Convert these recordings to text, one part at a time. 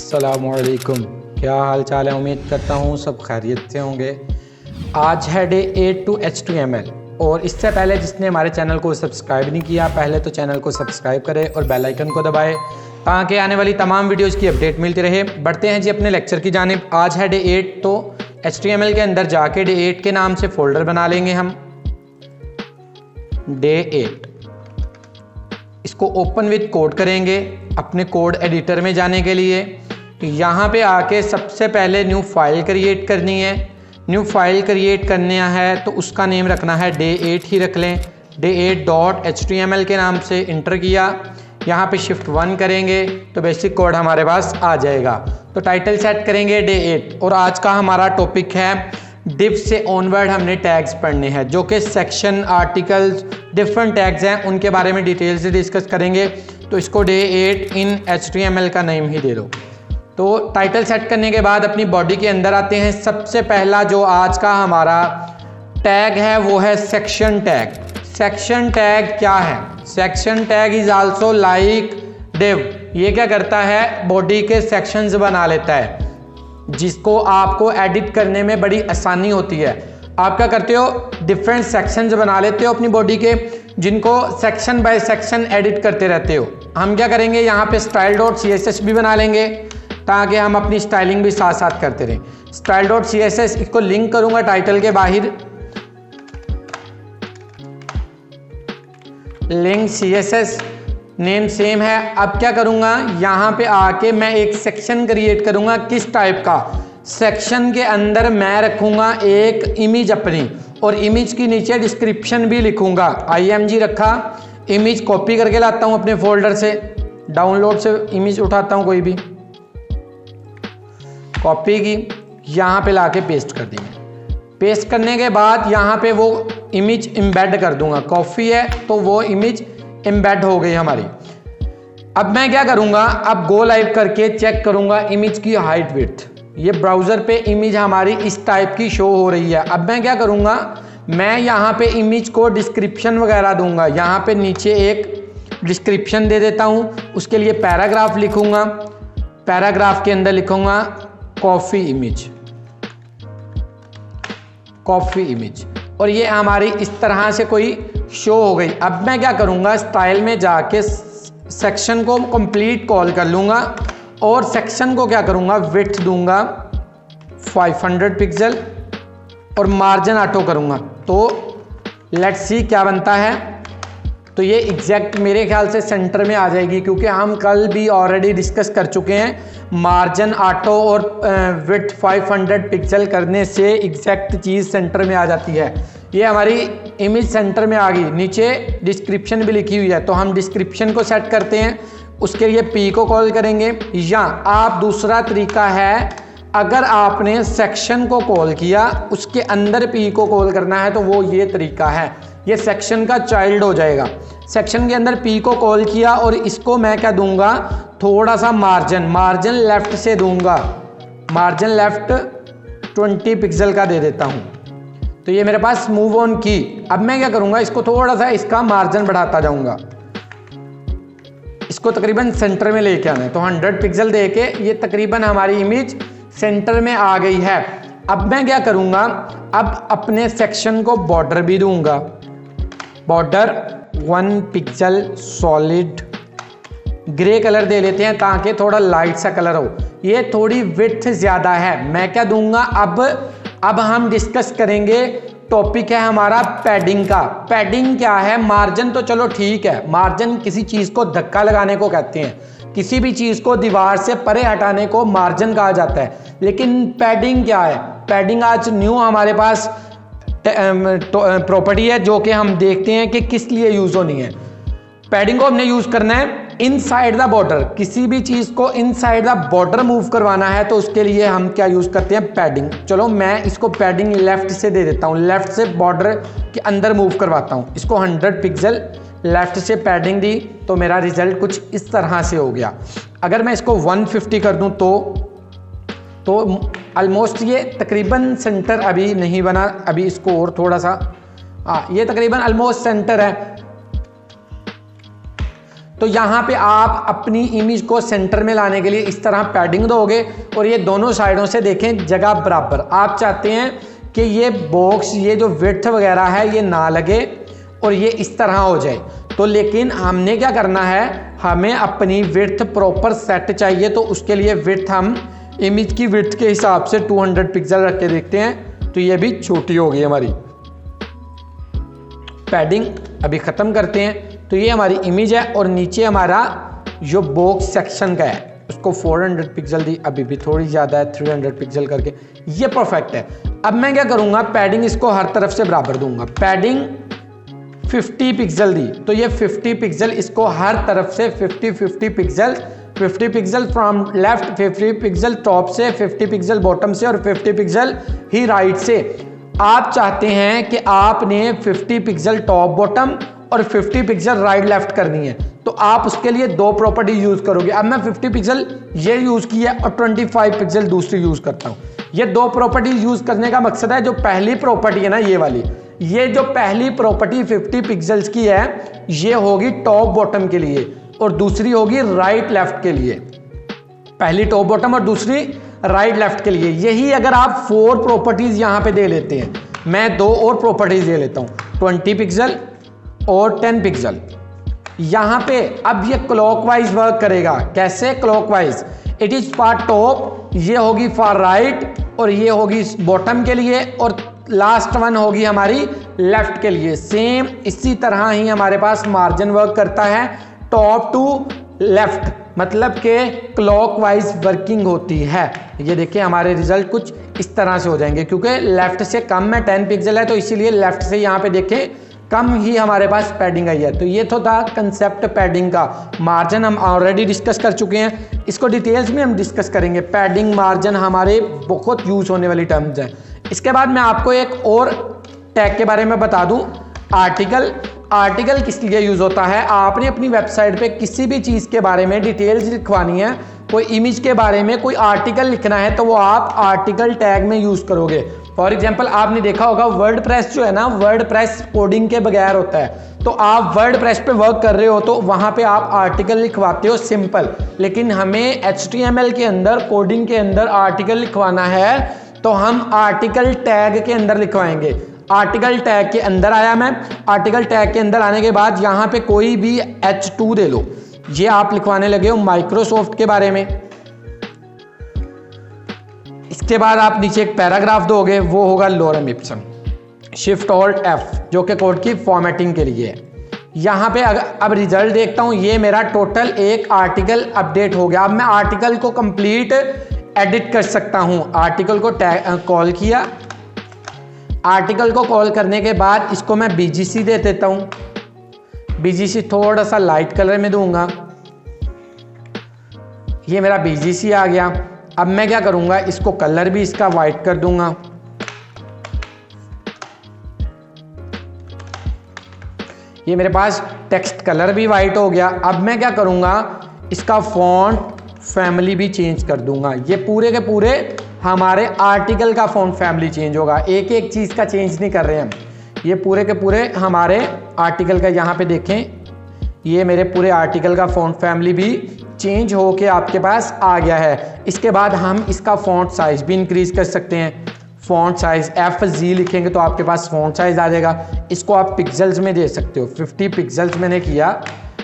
अस्सलामुअलैकुम, क्या हाल चाल है। उम्मीद करता हूँ सब खैरियत से होंगे। आज है डे 8 टू HTML और इससे पहले जिसने हमारे चैनल को सब्सक्राइब नहीं किया, पहले तो चैनल को सब्सक्राइब करें और बेल आइकन को दबाएं ताकि आने वाली तमाम वीडियोज़ की अपडेट मिलती रहे। बढ़ते हैं जी अपने लेक्चर की जानिब। आज है डे 8, तो HTML के अंदर जाके डे 8 के नाम से फ़ोल्डर बना लेंगे हम। डे 8 इसको ओपन विद कोड करेंगे अपने कोड एडिटर में जाने के लिए। तो यहाँ पे आके सबसे पहले न्यू फाइल क्रिएट करनी है। न्यू फाइल क्रिएट करना है तो उसका नेम रखना है डे 8 ही रख लें। डे 8.html के नाम से इंटर किया, यहाँ पे शिफ्ट 1 करेंगे तो बेसिक कोड हमारे पास आ जाएगा। तो टाइटल सेट करेंगे डे 8 और आज का हमारा टॉपिक है डिव से ऑनवर्ड हमने टैग्स पढ़ने हैं, जो कि सेक्शन, आर्टिकल्स, डिफरेंट टैग्स हैं, उनके बारे में डिटेल से डिस्कस करेंगे। तो इसको डे 8 इन HTML का नेम ही दे दो। तो टाइटल सेट करने के बाद अपनी बॉडी के अंदर आते हैं। सबसे पहला जो आज का हमारा टैग है वो है सेक्शन टैग। सेक्शन टैग क्या है? Section tag is also like div. ये क्या करता है? बॉडी के सेक्शंस बना लेता है, जिसको आपको एडिट करने में बड़ी आसानी होती है। आप क्या करते हो? डिफरेंट सेक्शंस बना लेते हो अपनी बॉडी के, जिनको सेक्शन बाय सेक्शन एडिट करते रहते हो। हम क्या करेंगे, यहाँ पे style.css भी बना लेंगे ताकि हम अपनी स्टाइलिंग भी साथ साथ करते रहें। style.css इसको लिंक करूँगा टाइटल के बाहर, लिंक CSS नेम सेम है। अब क्या करूँगा, यहाँ पे आके मैं एक सेक्शन क्रिएट करूँगा। किस टाइप का? सेक्शन के अंदर मैं रखूँगा एक इमेज अपनी, और इमेज के नीचे डिस्क्रिप्शन भी लिखूँगा। IMG रखा, इमेज कॉपी करके लाता हूँ अपने फोल्डर से, डाउनलोड से इमेज उठाता हूँ कोई भी, कॉपी की, यहाँ पे लाके पेस्ट कर देंगे। पेस्ट करने के बाद यहाँ पे वो इमेज एम्बेड कर दूँगा। कॉपी है तो वो इमेज एम्बेड हो गई हमारी। अब मैं क्या करूंगा, अब गो लाइव करके चेक करूंगा इमेज की हाइट विड्थ। ये ब्राउजर पे इमेज हमारी इस टाइप की शो हो रही है। अब मैं क्या करूंगा, मैं यहाँ पे इमेज को डिस्क्रिप्शन वगैरह दूंगा। यहाँ पे नीचे एक डिस्क्रिप्शन दे देता हूँ, उसके लिए पैराग्राफ लिखूंगा। पैराग्राफ के अंदर लिखूंगा कॉफी इमेज, कॉफी इमेज, और ये हमारी इस तरह से कोई शो हो गई। अब मैं क्या करूंगा, स्टाइल में जाके सेक्शन को कंप्लीट कॉल कर लूंगा और सेक्शन को क्या करूंगा, विड्थ दूंगा 500 पिक्सल और मार्जिन ऑटो करूंगा। तो लेट्स सी क्या बनता है। तो ये एग्जैक्ट मेरे ख्याल से सेंटर में आ जाएगी, क्योंकि हम कल भी ऑलरेडी डिस्कस कर चुके हैं। मार्जिन ऑटो और विड्थ 500 पिक्सल करने से एग्जैक्ट चीज़ सेंटर में आ जाती है। ये हमारी इमेज सेंटर में आ गई। नीचे डिस्क्रिप्शन भी लिखी हुई है, तो हम डिस्क्रिप्शन को सेट करते हैं। उसके लिए P को कॉल करेंगे। या आप दूसरा तरीका है, अगर आपने सेक्शन को कॉल किया उसके अंदर P को कॉल करना है तो वो ये तरीका है। ये सेक्शन का चाइल्ड हो जाएगा। सेक्शन के अंदर P को कॉल किया और इसको मैं क्या दूंगा, थोड़ा सा मार्जिन लेफ्ट से दूंगा। मार्जिन लेफ्ट 20 पिक्सल का दे देता हूं। तो ये मेरे पास मूव ऑन की। अब मैं क्या करूंगा, इसको थोड़ा सा इसका मार्जिन बढ़ाता जाऊंगा। इसको तकरीबन सेंटर में लेके आना है। तो 100 पिक्सल दे के ये तकरीबन हमारी इमेज सेंटर में आ गई है। अब मैं क्या करूंगा, अब अपने सेक्शन को बॉर्डर भी दूंगा। Border 1 pixel solid grey colour दे लेते हैं ताकि थोड़ा लाइट सा कलर हो। ये थोड़ी विड्थ ज्यादा है। मैं क्या दूंगा, अब हम डिस्कस करेंगे, टॉपिक है हमारा पैडिंग का। पैडिंग क्या है? मार्जिन तो चलो ठीक है, मार्जिन किसी चीज को धक्का लगाने को कहते हैं, किसी भी चीज को दीवार से परे हटाने को मार्जिन कहा जाता है। लेकिन पैडिंग क्या है? पैडिंग आज न्यू हमारे पास प्रॉपर्टी है, जो कि हम देखते हैं कि किस लिए यूज होनी है। पैडिंग को हमने यूज करना है इनसाइड द बॉर्डर। किसी भी चीज को इनसाइड द बॉर्डर मूव करवाना है तो उसके लिए हम क्या यूज करते हैं, पैडिंग। चलो मैं इसको पैडिंग लेफ्ट से दे देता हूँ, लेफ्ट से बॉर्डर के अंदर मूव करवाता हूँ। इसको 100 पिक्सल लेफ्ट से पैडिंग दी तो मेरा रिजल्ट कुछ इस तरह से हो गया। अगर मैं इसको 150 कर दूं तो ऑलमोस्ट ये तकरीबन सेंटर अभी नहीं बना। अभी इसको और थोड़ा सा, ये तकरीबन ऑलमोस्ट सेंटर है। तो यहाँ पे आप अपनी इमेज को सेंटर में लाने के लिए इस तरह पैडिंग दोगे और ये दोनों साइडों से देखें जगह बराबर। आप चाहते हैं कि ये बॉक्स, ये जो विड्थ वगैरह है ये ना लगे और ये इस तरह हो जाए, तो लेकिन हमने क्या करना है, हमें अपनी विड्थ प्रॉपर सेट चाहिए। तो उसके लिए विड्थ हम इमेज की विड्थ के हिसाब से 200 पिक्सल रख के देखते हैं, तो ये भी छोटी हो गई हमारी। पैडिंग अभी ख़त्म करते हैं। तो ये हमारी इमेज है और नीचे हमारा जो बॉक्स सेक्शन का है उसको 400 पिक्सल दी, अभी भी थोड़ी ज़्यादा है, 300 पिक्सल करके, ये परफेक्ट है। अब मैं क्या करूँगा, पैडिंग इसको हर तरफ से बराबर दूंगा। पैडिंग 50 पिक्सल दी, तो ये 50 पिक्सल इसको हर तरफ से 50 pixel from left, 50 pixel top से, 50 पिक्सल बॉटम से और 50 पिक्सल ही राइट से। आप चाहते हैं कि आपने 50 पिक्सल टॉप बॉटम और 50 पिक्सल राइट लेफ्ट करनी है, तो आप उसके लिए दो प्रॉपर्टी यूज करोगे। अब मैं 50 पिक्सल ये यूज किया और 25 पिक्सल दूसरी यूज करता हूँ। ये दो प्रॉपर्टी यूज करने का मकसद है, जो पहली प्रॉपर्टी है ना ये वाली, ये जो पहली प्रॉपर्टी 50 पिक्सल्स की है ये होगी टॉप बॉटम के लिए और दूसरी होगी राइट लेफ्ट के लिए। पहली टॉप बॉटम और दूसरी राइट लेफ्ट के लिए। यही अगर आप 4 प्रॉपर्टीज यहां पे दे लेते हैं, मैं 2 और प्रॉपर्टीज दे लेता हूं, 20 पिक्सल और 10 पिक्सल। यहां पे अब ये क्लॉकवाइज वर्क करेगा। कैसे clockwise? It is for top, ये होगी फॉर राइट और ये होगी बॉटम के लिए और लास्ट वन होगी हमारी लेफ्ट के लिए। सेम इसी तरह ही हमारे पास मार्जिन वर्क करता है, टॉप टू लेफ्ट, मतलब के क्लॉकवाइज वर्किंग होती है। ये देखिए हमारे रिजल्ट कुछ इस तरह से हो जाएंगे, क्योंकि लेफ्ट से कम में 10 पिक्सल है तो इसीलिए लेफ्ट से यहाँ पे देखें कम ही हमारे पास पैडिंग आई है। तो ये तो था कंसेप्ट पैडिंग का। मार्जिन हम ऑलरेडी डिस्कस कर चुके हैं, इसको डिटेल्स में हम डिस्कस करेंगे। पैडिंग, मार्जिन हमारे बहुत यूज होने वाली टर्म्स हैं। इसके बाद मैं आपको एक और टैग के बारे में बता दूं, आर्टिकल। आर्टिकल किस लिए यूज होता है? आपने अपनी वेबसाइट पे किसी भी चीज के बारे में डिटेल्स लिखवानी है, कोई इमेज के बारे में कोई आर्टिकल लिखना है, तो वो आप आर्टिकल टैग में यूज करोगे। फॉर एग्जाम्पल आपने देखा होगा वर्डप्रेस जो है ना, वर्डप्रेस कोडिंग के बगैर होता है। तो आप वर्डप्रेस पे वर्क कर रहे हो तो वहां पे आप आर्टिकल लिखवाते हो सिंपल, लेकिन हमें HTML के अंदर, कोडिंग के अंदर आर्टिकल लिखवाना है तो हम आर्टिकल टैग के अंदर लिखवाएंगे। आर्टिकल टैग के अंदर आया मैं, आर्टिकल टैग के अंदर आने के बाद यहाँ पे कोई भी H2 दे लो, ये आप लिखवाने लगे हो माइक्रोसॉफ्ट के बारे में। इसके बाद आप नीचे एक पैराग्राफ दोगे, वो होगा लोरेम इप्सन, शिफ्ट ऑल्ट F, जो कि कोड की फॉर्मेटिंग के लिए है। यहाँ पे अब रिजल्ट देखता हूँ, ये मेरा टोटल एक आर्टिकल अपडेट हो गया। अब मैं आर्टिकल को कंप्लीट एडिट कर सकता हूँ। आर्टिकल को कॉल किया, आर्टिकल को कॉल करने के बाद इसको मैं BGC दे देता हूँ। BGC थोड़ा सा लाइट कलर में दूंगा, ये मेरा BGC आ गया। अब मैं क्या करूंगा, इसको कलर भी इसका वाइट कर दूंगा। ये मेरे पास टेक्स्ट कलर भी वाइट हो गया। अब मैं क्या करूंगा, इसका फॉन्ट फैमिली भी चेंज कर दूंगा। ये पूरे के पूरे हमारे आर्टिकल का फॉन्ट फैमिली चेंज होगा, एक एक चीज का चेंज नहीं कर रहे हम, ये पूरे के पूरे हमारे आर्टिकल का। यहाँ पे देखें, ये मेरे पूरे आर्टिकल का फॉन्ट फैमिली भी चेंज होके आपके पास आ गया है। इसके बाद हम इसका फॉन्ट साइज भी इंक्रीज कर सकते हैं। फॉन्ट साइज FZ लिखेंगे तो आपके पास फॉन्ट साइज आ जाएगा। इसको आप पिक्सल्स में दे सकते हो, 50 पिक्सल्स मैंने किया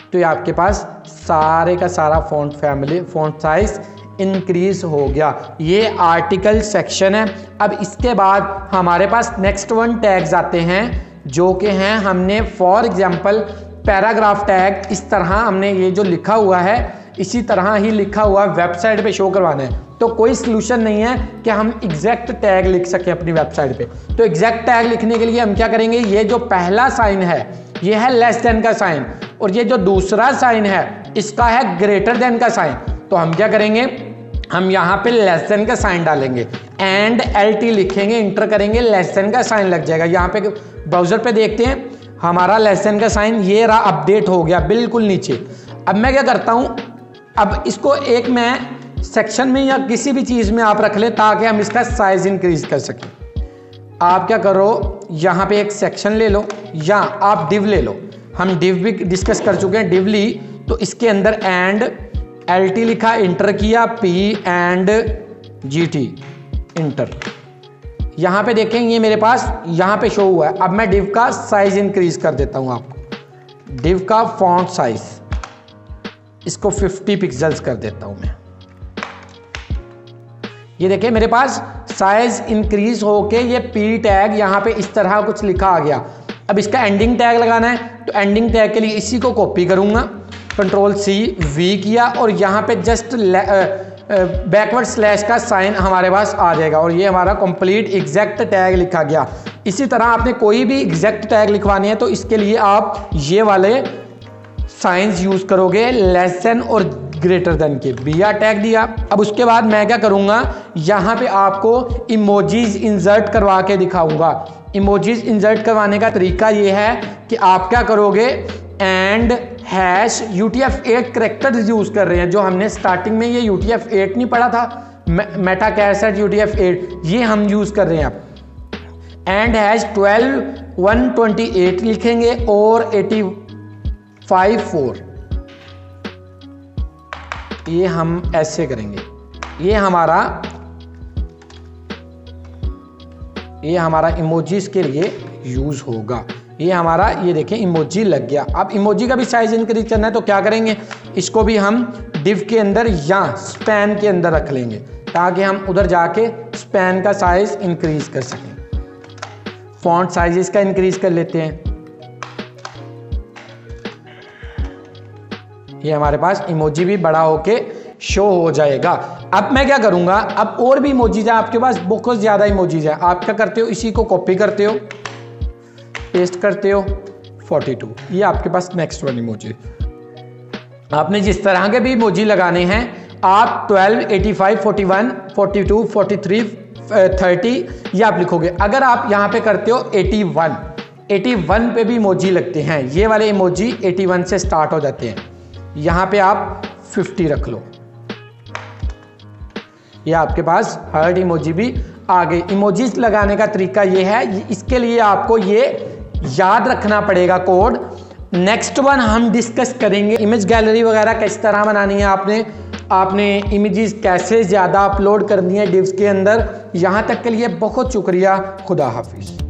तो ये आपके पास सारे का सारा font family, font size increase हो गया। ये आर्टिकल सेक्शन है। अब इसके बाद हमारे पास नेक्स्ट वन टैग्स आते हैं, जो कि हैं हमने फॉर एग्जांपल पैराग्राफ टैग। इस तरह हमने ये जो लिखा हुआ है इसी तरह ही लिखा हुआ वेबसाइट पे शो करवाना है। तो कोई सलूशन नहीं है कि हम एग्जैक्ट टैग लिख सकें अपनी वेबसाइट पे। तो एग्जैक्ट टैग लिखने के लिए हम क्या करेंगे, ये जो पहला साइन है ये है लेस देन का साइन, और ये जो दूसरा साइन है इसका है ग्रेटर देन का साइन। तो हम क्या करेंगे, हम यहाँ पे लेस देन का साइन डालेंगे, एंड LT लिखेंगे, इंटर करेंगे, लेस देन का साइन लग जाएगा। यहाँ पे ब्राउजर पे देखते हैं हमारा लेस देन का साइन ये रहा, अपडेट हो गया बिल्कुल नीचे। अब मैं क्या करता हूँ, अब इसको एक मैं सेक्शन में या किसी भी चीज़ में आप रख ले ताकि हम इसका साइज इंक्रीज कर सकें। आप क्या करो, यहाँ पे एक सेक्शन ले लो या आप डिव ले लो। हम div भी डिस्कस कर चुके हैं, divly, तो इसके अंदर and LT लिखा, इंटर किया, P and GT, इंटर। यहाँ पे देखें ये मेरे पास यहाँ पे शो हुआ है। अब मैं div का साइज इंक्रीज कर देता हूँ आपको। div का फॉन्ट साइज इसको 50 पिक्सल्स कर देता हूँ मैं। ये देखिए मेरे पास साइज इंक्रीज होके ये P टैग यहाँ पे इस तरह कुछ लिखा आ गया। अब इसका एंडिंग टैग लगाना है, तो एंडिंग टैग के लिए इसी को कॉपी करूँगा, Ctrl+C+V किया और यहाँ पे जस्ट बैकवर्ड स्लैश का साइन हमारे पास आ जाएगा और ये हमारा कंप्लीट एग्जैक्ट टैग लिखा गया। इसी तरह आपने कोई भी एग्जैक्ट टैग लिखवानी है तो इसके लिए आप ये वाले साइंस यूज करोगे, लेस देन और ग्रेटर देन के। BR टैग दिया। अब उसके बाद मैं क्या करूंगा, यहाँ पे आपको इमोजीज इंसर्ट करवा के दिखाऊंगा। इमोजीज इंसर्ट करवाने का तरीका ये है कि आप क्या करोगे, एंड #UTF-8 करेक्टर्स यूज कर रहे हैं, जो हमने स्टार्टिंग में ये UTF-8 नहीं पढ़ा था, मेटा कैसेट UTF-8, ये हम यूज कर रहे हैं। आप एंड #12 128 लिखेंगे और 85 4, ये हम ऐसे करेंगे। ये हमारा इमोजीज के लिए यूज होगा। ये हमारा, ये देखें इमोजी लग गया। अब इमोजी का भी साइज इंक्रीज करना है तो क्या करेंगे, इसको भी हम div के अंदर या स्पैन के अंदर रख लेंगे ताकि हम उधर जाके स्पैन का साइज इंक्रीज कर सकें। फॉन्ट साइज इसका इंक्रीज कर लेते हैं। ये हमारे पास इमोजी भी बड़ा होके शो हो जाएगा। अब मैं क्या करूंगा, अब और भी इमोजीज है आपके पास, बहुत ज्यादा इमोजीज है। आप क्या करते हो, इसी को कॉपी करते हो, पेस्ट करते हो, 42, ये आपके पास नेक्स्ट वन इमोजी। आपने जिस तरह के भी इमोजी लगाने हैं आप 12 85 41 42 43 30 ये आप लिखोगे। अगर आप यहाँ पे करते हो 81 पे भी इमोजी लगते हैं। ये वाले इमोजी 81 से स्टार्ट हो जाते हैं। यहाँ पे आप 50 रख लो, ये आपके पास हर्ट इमोजी भी आ गई। इमोजीज लगाने का तरीका ये है, इसके लिए आपको ये याद रखना पड़ेगा कोड। नेक्स्ट वन हम डिस्कस करेंगे इमेज गैलरी वगैरह किस तरह बनानी है, आपने इमेजेस कैसे ज़्यादा अपलोड करनी है डिव्स के अंदर। यहाँ तक के लिए बहुत शुक्रिया, खुदा हाफिज।